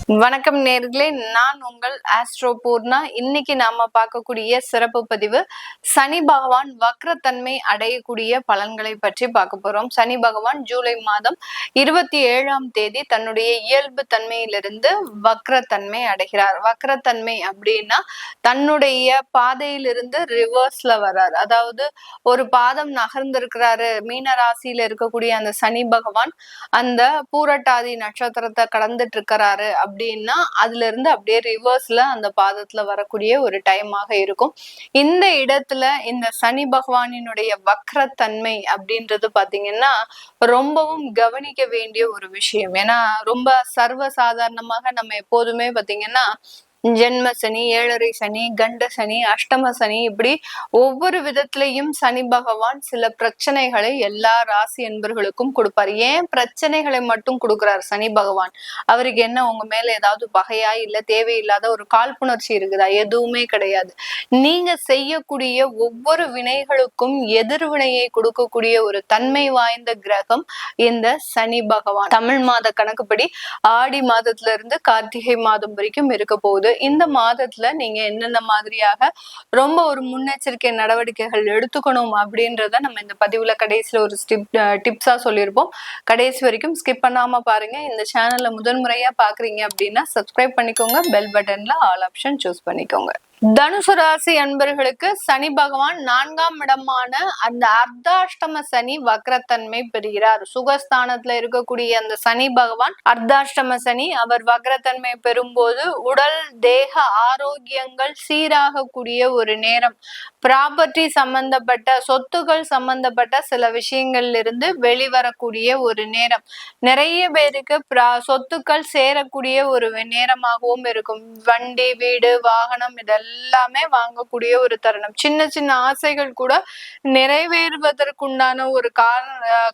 வணக்கம் நேர்களே, நான் உங்கள் ஆஸ்ட்ரோ பூர்ணா. இன்னைக்கு நாம பார்க்கக்கூடிய சிறப்பு பதிவு சனி பகவான் வக்ரத்தன்மை அடையக்கூடிய பலன்களை பற்றி பார்க்க போறோம். சனி பகவான் ஜூலை மாதம் 27ஆம் தேதி தன்னுடைய இயல்பு தன்மையிலிருந்து வக்ரத்தன்மை அடைகிறார். வக்ரத்தன்மை அப்படின்னா தன்னுடைய பாதையிலிருந்து ரிவர்ஸ்ல வர்றார். அதாவது ஒரு பாதம் நகர்ந்திருக்கிறாரு. மீன ராசியில இருக்கக்கூடிய அந்த சனி பகவான் அந்த பூரட்டாதி நட்சத்திரத்தை கடந்துட்டு இருக்கிறாரு அப்படின்னா அதுல இருந்து அப்படியே ரிவர்ஸ்ல அந்த பாதத்துல வரக்கூடிய ஒரு டைமாக இருக்கும். இந்த இடத்துல இந்த சனி பகவானினுடைய வக்ரத்தன்மை அப்படின்றது பாத்தீங்கன்னா ரொம்பவும் கவனிக்க வேண்டிய ஒரு விஷயம். ஏன்னா ரொம்ப சர்வ சாதாரணமாக நம்ம எப்போதுமே பாத்தீங்கன்னா ஜென்ம சனி, ஏழரை சனி, கண்ட சனி, அஷ்டம சனி, இப்படி ஒவ்வொரு விதத்திலையும் சனி பகவான் சில பிரச்சனைகளை எல்லா ராசி என்பர்களுக்கும் கொடுப்பார். ஏன் பிரச்சனைகளை மட்டும் கொடுக்கிறார் சனி பகவான்? அவருக்கு என்ன உங்க மேல ஏதாவது பகையா, இல்ல தேவையில்லாத ஒரு காழ்ப்புணர்ச்சி இருக்குதா? எதுவுமே கிடையாது. நீங்க செய்யக்கூடிய ஒவ்வொரு வினைகளுக்கும் எதிர்வினையை கொடுக்கக்கூடிய ஒரு தன்மை வாய்ந்த கிரகம் இந்த சனி பகவான். தமிழ் மாத கணக்குப்படி ஆடி மாதத்துல இருந்து கார்த்திகை மாதம் வரைக்கும் இருக்க போகுது. இந்த மாதத்துல நீங்க என்னென்ன மாதிரியாக ரொம்ப ஒரு முன்னெச்சரிக்கை நடவடிக்கைகள் எடுத்துக்கணும் அப்படின்றத நம்ம இந்த பதிவுல கடைசியில ஒரு டிப்ஸா சொல்லியிருப்போம். கடைசி வரைக்கும் ஸ்கிப் பண்ணாம பாருங்க. இந்த சேனல்ல முதன்முறையா பாக்குறீங்க அப்படின்னா சப்ஸ்கிரைப் பண்ணிக்கோங்க. பெல் பட்டன்ல ஆல் ஆப்ஷன் சூஸ் பண்ணிக்கோங்க. தனுசு ராசி அன்பர்களுக்கு சனி பகவான் 4ஆம் இடமான அந்த அர்த்தாஷ்டம சனி வக்ரத்தன்மை பெறுகிறார். சுகஸ்தானத்துல இருக்கக்கூடிய அந்த சனி பகவான் அர்த்தாஷ்டம சனி அவர் வக்ரத்தன்மை பெறும்போது உடல் தேக ஆரோக்கியங்கள் சீராகக்கூடிய ஒரு நேரம். ப்ராப்பர்ட்டி சம்பந்தப்பட்ட சொத்துக்கள் சம்பந்தப்பட்ட சில விஷயங்கள்ல இருந்து வெளிவரக்கூடிய ஒரு நேரம். நிறைய பேருக்கு சொத்துக்கள் சேரக்கூடிய ஒரு நேரமாகவும் இருக்கும். வண்டி, வீடு, வாகனம் இதெல்லாமே வாங்கக்கூடிய ஒரு தருணம். சின்ன சின்ன ஆசைகள் கூட நிறைவேறுவதற்குண்டான ஒரு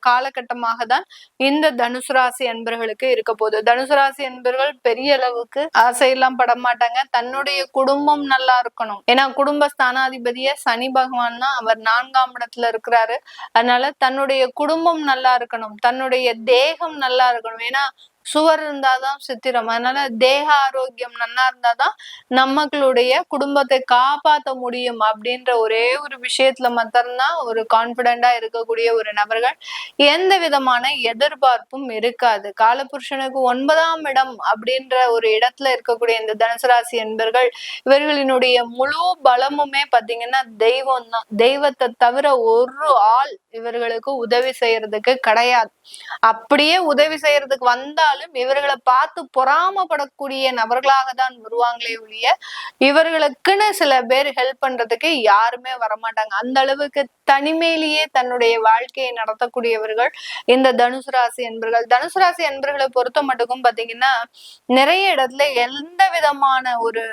காலகட்டமாக தான் இந்த தனுசு ராசி அன்பர்களுக்கு இருக்க போகுது. தனுசு ராசி அன்பர்கள் பெரிய அளவுக்கு ஆசையெல்லாம் பட மாட்டாங்க. தன்னுடைய குடும்பம் நல்லா இருக்கணும். ஏன்னா குடும்ப ஸ்தானாதிபதிய சனி பகவான் தான், அவர் 4ஆம் இடத்துல இருக்கிறாரு. அதனால தன்னுடைய குடும்பம் நல்லா இருக்கணும், தன்னுடைய தேகம் நல்லா இருக்கணும். ஏன்னா சுவர் இருந்தாதான் சித்திரம். அதனால தேக ஆரோக்கியம் நல்லா இருந்தாதான் நம்மளுடைய குடும்பத்தை காப்பாற்ற முடியும் அப்படின்ற ஒரே ஒரு விஷயத்துல மட்டும்தான் ஒரு கான்பிடண்டா இருக்கக்கூடிய ஒரு நபர்கள். எந்த விதமான எதிர்பார்ப்பும் இருக்காது. காலபுருஷனுக்கு 9ஆம் இடம் அப்படின்ற ஒரு இடத்துல இருக்கக்கூடிய இந்த தனுசு ராசி என்பர்கள் இவர்களினுடைய முழு பலமுமே பாத்தீங்கன்னா தெய்வம் தான். தெய்வத்தை தவிர ஒரு ஆள் இவர்களுக்கு உதவி செய்யறதுக்கு கிடையாது. அப்படியே உதவி செய்யறதுக்கு வந்தாலும் இவர்களை பார்த்து பொறாமப்படக்கூடிய நபர்களாக தான் வருவாங்களே ஒழிய இவர்களுக்குன்னு சில பேர் ஹெல்ப் பண்றதுக்கு யாருமே வரமாட்டாங்க. அந்த அளவுக்கு தனிமையிலேயே தன்னுடைய வாழ்க்கையை நடத்தக்கூடியவர்கள் இந்த தனுசு ராசி என்பர்கள். தனுசு ராசி என்பர்களை பொறுத்த மட்டுக்கும் பாத்தீங்கன்னா நிறைய இடத்துல எந்த விதமான ஒரு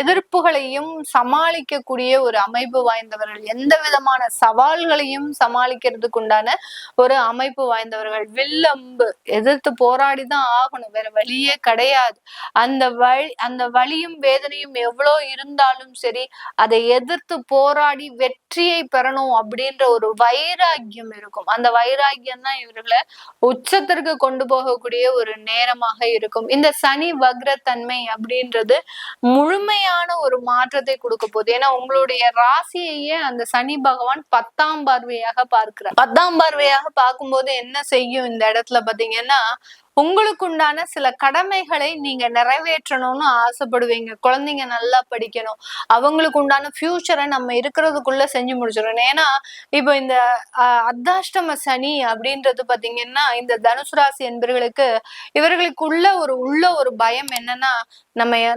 எதிர்ப்புகளையும் சமாளிக்கக்கூடிய ஒரு அமைப்பு வாய்ந்தவர்கள், எந்த விதமான சவால்களையும் சமாளிக்கிறதுக்கு உண்டான ஒரு அமைப்பு வாய்ந்தவர்கள். வில்லம்பு எதிர்த்து போராடிதான் ஆகணும், வேற வழியே கிடையாது. அந்த வலியும் வேதனையும் எவ்வளவு இருந்தாலும் சரி அதை எதிர்த்து போராடி வெற்றியை பெறணும் அப்படின்ற ஒரு வைராக்கியம் இருக்கும். அந்த வைராக்கியம் தான் இவர்களை உச்சத்திற்கு கொண்டு போகக்கூடிய ஒரு நேரமாக இருக்கும். இந்த சனி வக்ரத்தன்மை அப்படின்றது முழுமையான ஒரு மாற்றத்தை கொடுக்க போகுது. ஏன்னா உங்களுடைய ராசியையே அந்த சனி பகவான் 10ஆம் பார்வையாக பார்க்கிறார். 10ஆம் பார்வையாக பார்க்கும்போது என்ன செய்யும் இந்த இடத்துல பாத்தீங்கன்னா உங்களுக்கு உண்டான சில கடமைகளை நீங்க நிறைவேற்றணும்னு ஆசைப்படுவீங்க. குழந்தைங்க நல்லா படிக்கணும், அவங்களுக்கு உண்டான ஃபியூச்சரை நம்ம இருக்கிறதுக்குள்ள செஞ்சு முடிச்சிடணும். ஏன்னா இப்போ இந்த அர்த்தாஷ்டம சனி அப்படின்றது பாத்தீங்கன்னா இந்த தனுசு ராசி என்பர்களுக்கு இவர்களுக்குள்ள ஒரு பயம் என்னன்னா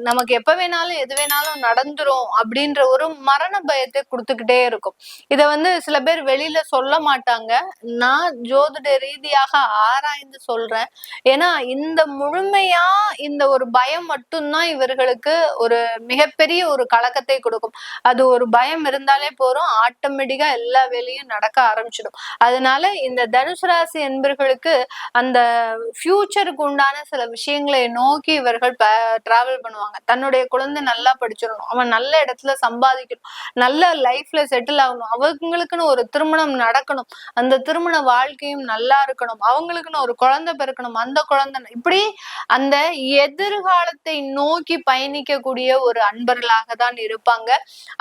நமக்கு எப்ப வேணாலும் எது வேணாலும் நடந்துரும் அப்படின்ற ஒரு மரண பயத்தை கொடுத்துக்கிட்டே இருக்கும். இத சில பேர் வெளியில சொல்ல மாட்டாங்க. நான் ஜோதிட ரீதியாக ஆராய்ந்து சொல்றேன். ஏன்னா இந்த முழுமையா இந்த ஒரு பயம் மட்டும்தான் இவர்களுக்கு ஒரு மிகப்பெரிய ஒரு கலக்கத்தை கொடுக்கும். அது ஒரு பயம் இருந்தாலே போறோம், ஆட்டோமேட்டிக்கா எல்லா வேலையும் நடக்க ஆரம்பிச்சிடும். அதனால இந்த தனுசு ராசி என்பர்களுக்கு அந்த ஃபியூச்சருக்கு உண்டான சில விஷயங்களை நோக்கி இவர்கள் டிராவல் பண்ணுவாங்க. தன்னுடைய குழந்தை நல்லா படிச்சிடணும், அவன் நல்ல இடத்துல சம்பாதிக்கணும், நல்ல லைஃப்ல செட்டில் ஆகணும், அவங்களுக்குன்னு ஒரு திருமணம் நடக்கணும், அந்த திருமண வாழ்க்கையும் நல்லா இருக்கணும், அவங்களுக்குன்னு ஒரு குழந்தை பிறக்கணும், அந்த குழந்தை இப்படி அந்த எதிர்காலத்தை நோக்கி பயணிக்கக்கூடிய ஒரு அன்பர்களாக தான் இருப்பாங்க.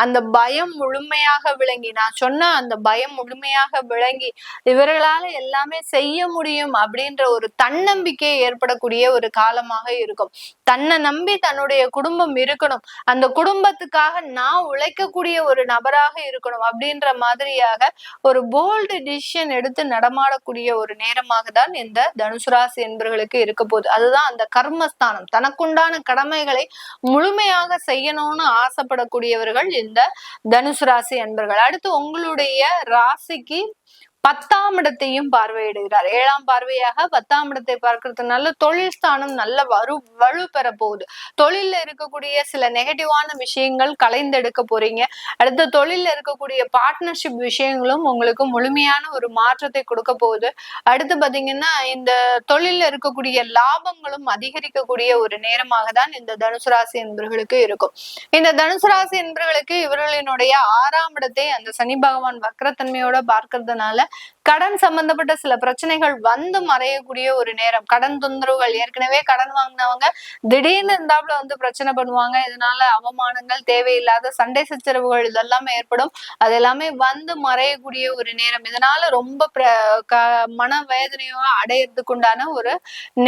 அந்த பயம் முழுமையாக விளங்கி, நான் சொன்ன அந்த பயம் முழுமையாக விளங்கி இவர்களால எல்லாமே செய்ய முடியும் அப்படின்ற ஒரு தன்னம்பிக்கை ஏற்படக்கூடிய ஒரு காலமாக இருக்கும். தன்னை நம்பி தன்னுடைய குடும்பம் இருக்கணும், அந்த குடும்பத்துக்காக நான் உழைக்கக்கூடிய ஒரு நபராக இருக்கணும் அப்படின்ற மாதிரியாக ஒரு போல்டு டிசிஷன் எடுத்து நடமாடக்கூடிய ஒரு நேரமாக தான் இந்த தனுசு ராசி என்பவர்களுக்கு இருக்க போகுது. அதுதான் அந்த கர்மஸ்தானம். தனக்குண்டான கடமைகளை முழுமையாக செய்யணும்னு ஆசைப்படக்கூடியவர்கள் இந்த தனுசு ராசி என்பவர்கள். அடுத்து உங்களுடைய ராசிக்கு 10ஆம் இடத்தையும் பார்வையிடுகிறார். 7ஆம் பார்வையாக 10ஆம் இடத்தை பார்க்கறதுனால தொழில் ஸ்தானம் நல்ல வலு பெற போகுது. தொழில இருக்கக்கூடிய சில நெகட்டிவான விஷயங்கள் கலைந்தெடுக்க போறீங்க. அடுத்த தொழில இருக்கக்கூடிய பார்ட்னர்ஷிப் விஷயங்களும் உங்களுக்கு முழுமையான ஒரு மாற்றத்தை கொடுக்க போகுது. அடுத்து பாத்தீங்கன்னா இந்த தொழில இருக்கக்கூடிய லாபங்களும் அதிகரிக்கக்கூடிய ஒரு நேரமாக தான் இந்த தனுசு ராசி என்பவர்களுக்கு இருக்கும். இந்த தனுசு ராசி என்பவர்களுக்கு இவர்களினுடைய 6ஆம் இடத்தை அந்த சனி பகவான் வக்ரத்தன்மையோட பார்க்கறதுனால கடன் சம்பந்தப்பட்ட சில பிரச்சனைகள் வந்து மறையக்கூடிய ஒரு நேரம். கடன் தொந்தரவுகள், ஏற்கனவே கடன் வாங்கினவங்க திடீர்னு இருந்தாப்புல வந்து பிரச்சனை பண்ணுவாங்க. இதனால அவமானங்கள், தேவையில்லாத சண்டை சச்சரவுகள் இதெல்லாமே ஏற்படும். அது எல்லாமே வந்து மறையக்கூடிய ஒரு நேரம். இதனால ரொம்ப மன வேதனையோ அடையறதுக்கு உண்டான ஒரு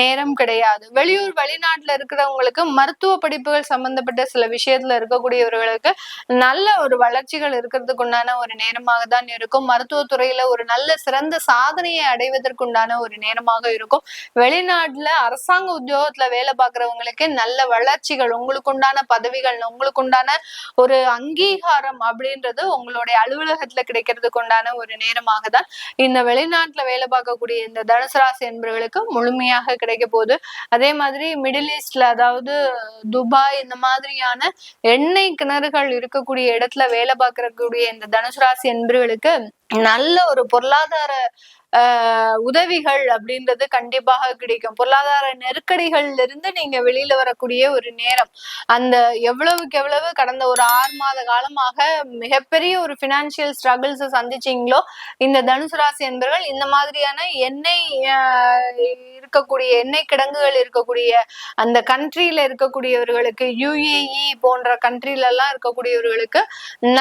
நேரம் கிடையாது. வெளியூர் வெளிநாட்டுல இருக்கிறவங்களுக்கு மருத்துவ படிப்புகள் சம்பந்தப்பட்ட சில விஷயத்துல இருக்கக்கூடியவர்களுக்கு நல்ல ஒரு வளர்ச்சிகள் இருக்கிறதுக்கு உண்டான ஒரு நேரமாக தான் இருக்கும். மருத்துவத்துறையில ஒரு நல்ல சிறந்த சாதனையை அடைவதற்குண்டான ஒரு நேரமாக இருக்கும். வெளிநாட்டுல அரசாங்க உத்தியோகத்துல வேலை பார்க்கறவங்களுக்கு நல்ல வளர்ச்சிகள், உங்களுக்கு உண்டான பதவிகள், உங்களுக்கு உண்டான ஒரு அங்கீகாரம் அப்படின்றது உங்களுடைய அலுவலகத்துல கிடைக்கிறதுக்கு உண்டான ஒரு நேரமாக தான் இந்த வெளிநாட்டுல வேலை பார்க்கக்கூடிய இந்த தனுசு ராசி என்பவர்களுக்கு முழுமையாக கிடைக்க போகுது. அதே மாதிரி மிடில் ஈஸ்ட்ல, அதாவது துபாய் இந்த மாதிரியான எண்ணெய் கிணறுகள் இருக்கக்கூடிய இடத்துல வேலை பார்க்கக்கூடிய இந்த தனுசு ராசி என்பவர்களுக்கு நல்ல ஒரு பொருளாதார உதவிகள் அப்படின்றது கண்டிப்பாக கிடைக்கும். பொருளாதார நெருக்கடிகள்ல இருந்து நீங்க வெளியில வரக்கூடிய ஒரு நேரம். அந்த எவ்வளவுக்கு எவ்வளவு கடந்த ஒரு 6 மாத காலமாக மிகப்பெரிய ஒரு பினான்சியல் ஸ்ட்ரகிள்ஸ் சந்திச்சீங்களோ இந்த தனுசு ராசி என்பவர்கள் இந்த மாதிரியான எண்ணெய் எண்ணெய் கிடங்குகள் இருக்கக்கூடிய அந்த கண்ட்ரியில இருக்கக்கூடியவர்களுக்கு, UAE போன்ற கண்ட்ரில எல்லாம் இருக்கக்கூடியவர்களுக்கு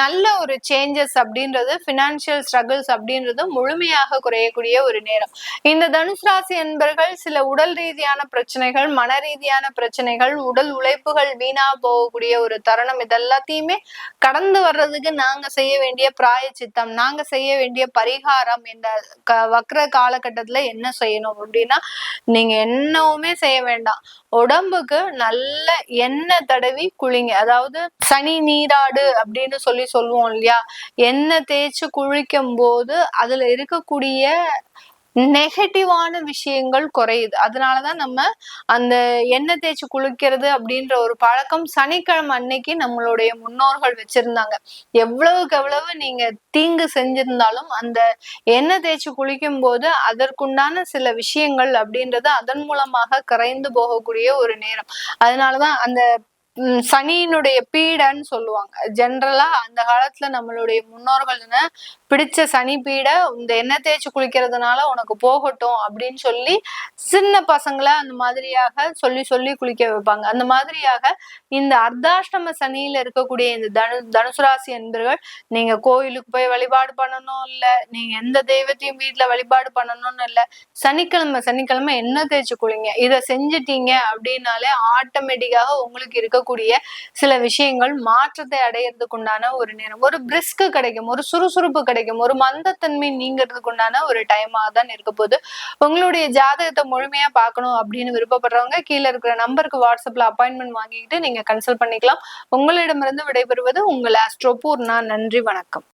நல்ல ஒரு சேஞ்சஸ் அப்படின்றது, பினான்சியல் ஸ்ட்ரகிள்ஸ் அப்படின்றது முழுமையாக குறையக்கூடிய ஒரு நேரம். இந்த தனுசு ராசி என்பவர்கள் சில உடல் ரீதியான பிரச்சனைகள், மன ரீதியான பிரச்சனைகள், உடல் உழைப்புகள் வீணா போகக்கூடிய ஒரு தருணம், இதெல்லாத்தையுமே கடந்து வர்றதுக்கு நாங்க செய்ய வேண்டிய பிராயச்சித்தம், நாங்க செய்ய வேண்டிய பரிகாரம், இந்த வக்ர காலகட்டத்துல என்ன செய்யணும் அப்படின்னா, நீங்க என்னவுமே செய்ய வேண்டாம். உடம்புக்கு நல்ல எண்ணெய் தடவி குளிங்க. அதாவது சனி நீராடு அப்படின்னு சொல்லுவோம் இல்லையா, எண்ணெய் தேய்ச்சி குளிக்கும் போது அதுல இருக்கக்கூடிய நெகட்டிவான விஷயங்கள் குறையுது. அதனாலதான் நம்ம அந்த எண்ணெய் தேய்ச்சி குளிக்கிறது அப்படின்ற ஒரு பழக்கம் சனிக்கிழமை அன்னைக்கு நம்மளுடைய முன்னோர்கள் வச்சிருந்தாங்க. எவ்வளவுக்கு எவ்வளவு நீங்க தீங்கு செஞ்சிருந்தாலும் அந்த எண்ணெய் தேய்ச்சி குளிக்கும் போது அதற்குண்டான சில விஷயங்கள் அப்படின்றது அதன் மூலமாக கரைந்து போகக்கூடிய ஒரு நேரம். அதனாலதான் அந்த சனியினுடைய பீடன்னு சொல்லுவாங்க. ஜென்ரலா அந்த காலத்துல நம்மளுடைய முன்னோர்கள் பிடிச்ச சனி பீடை இந்த எண்ணெய் தேய்ச்சி குளிக்கிறதுனால உனக்கு போகட்டும் அப்படின்னு சொல்லி சின்ன பசங்களை அந்த மாதிரியாக சொல்லி குளிக்க வைப்பாங்க. அந்த மாதிரியாக இந்த அர்த்தாஷ்டம சனியில இருக்கக்கூடிய இந்த தனுசு ராசி என்பவர்கள் நீங்க கோயிலுக்கு போய் வழிபாடு பண்ணணும் இல்ல, நீங்க எந்த தெய்வத்தையும் வீட்டுல வழிபாடு பண்ணணும்னு இல்ல, சனிக்கிழமை எண்ணெய் தேய்ச்சி குளிங்க. இதை செஞ்சுட்டீங்க அப்படின்னாலே ஆட்டோமேட்டிக்காக உங்களுக்கு இருக்கக்கூடிய சில விஷயங்கள் மாற்றத்தை அடையிறதுக்கு உண்டான ஒரு நேரம். ஒரு பிரிஸ்க் கிடைக்கும், ஒரு சுறுசுறுப்பு கிடைக்கும், ஒரு மந்தத்தன்மை நீங்கிறதுக்கு உண்டான ஒரு டைமாக தான் இருக்க போகுது. உங்களுடைய ஜாதகத்தை முழுமையா பார்க்கணும் அப்படின்னு விருப்பப்படுறவங்க கீழே இருக்கிற நம்பருக்கு வாட்ஸ்அப்ல அப்பாயின்மெண்ட் வாங்கிக்கிட்டு நீங்க கன்சல்ட் பண்ணிக்கலாம். உங்களிடமிருந்து விடைபெறுவது உங்கள் ஆஸ்ட்ரோ பூர்ணா. நன்றி, வணக்கம்.